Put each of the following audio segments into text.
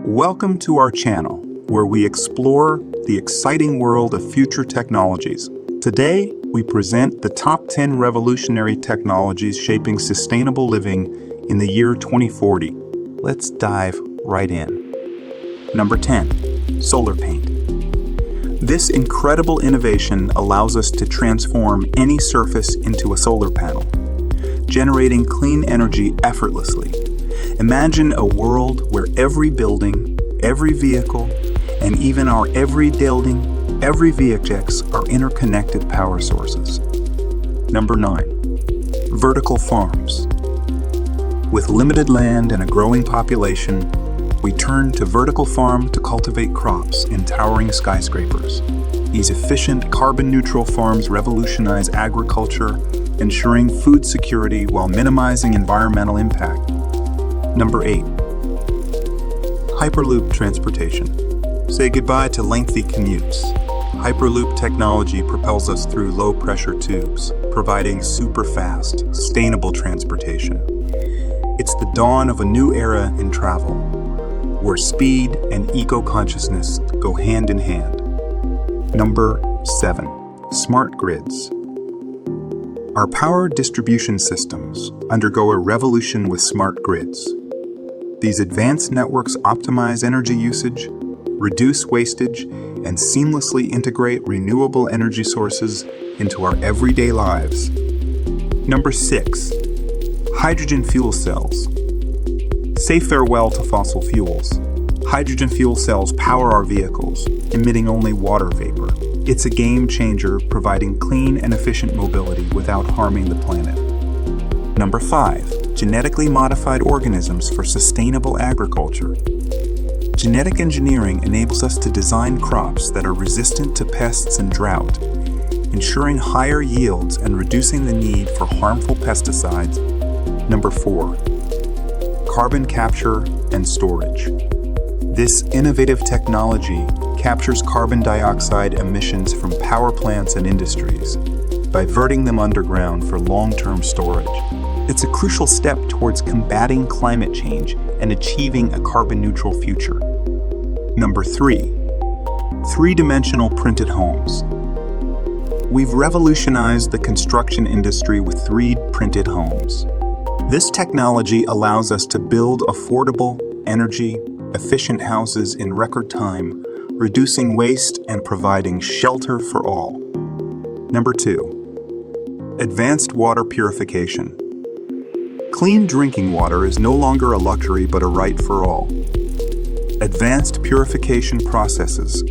Welcome to our channel, where we explore the exciting world of future technologies. Today, we present the top 10 revolutionary technologies shaping sustainable living in the year 2040. Let's dive right in. Number 10, solar paint. This incredible innovation allows us to transform any surface into a solar panel, generating clean energy effortlessly. Imagine a world where every building, every vehicle, and even our every VHX are interconnected power sources. Number 9, vertical farms. With limited land and a growing population, we turn to vertical farm to cultivate crops in towering skyscrapers. These efficient, carbon-neutral farms revolutionize agriculture, ensuring food security while minimizing environmental impact. Number 8, Hyperloop transportation. Say goodbye to lengthy commutes. Hyperloop technology propels us through low-pressure tubes, providing super-fast, sustainable transportation. It's the dawn of a new era in travel, where speed and eco-consciousness go hand in hand. Number 7, smart grids. Our power distribution systems undergo a revolution with smart grids. These advanced networks optimize energy usage, reduce wastage, and seamlessly integrate renewable energy sources into our everyday lives. Number 6, hydrogen fuel cells. Say farewell to fossil fuels. Hydrogen fuel cells power our vehicles, emitting only water vapor. It's a game changer, providing clean and efficient mobility without harming the planet. Number 5, genetically modified organisms for sustainable agriculture. Genetic engineering enables us to design crops that are resistant to pests and drought, ensuring higher yields and reducing the need for harmful pesticides. Number 4, carbon capture and storage. This innovative technology captures carbon dioxide emissions from power plants and industries, diverting them underground for long-term storage. It's a crucial step towards combating climate change and achieving a carbon-neutral future. Number 3, three-dimensional printed homes. We've revolutionized the construction industry with 3D printed homes. This technology allows us to build affordable, energy-efficient houses in record time, reducing waste and providing shelter for all. Number 2, advanced water purification. Clean drinking water is no longer a luxury but a right for all. Advanced purification processes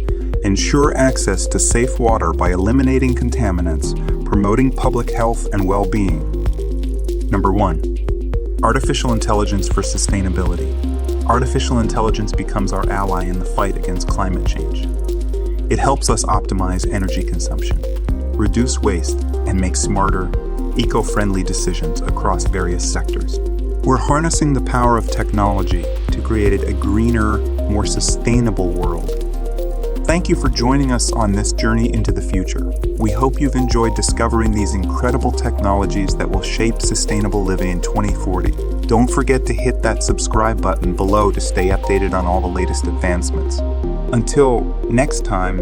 ensure access to safe water by eliminating contaminants, promoting public health and well-being. Number 1, artificial intelligence for sustainability. Artificial intelligence becomes our ally in the fight against climate change. It helps us optimize energy consumption, reduce waste, and make smarter, eco-friendly decisions across various sectors. We're harnessing the power of technology to create a greener, more sustainable world. Thank you for joining us on this journey into the future. We hope you've enjoyed discovering these incredible technologies that will shape sustainable living in 2040. Don't forget to hit that subscribe button below to stay updated on all the latest advancements. Until next time,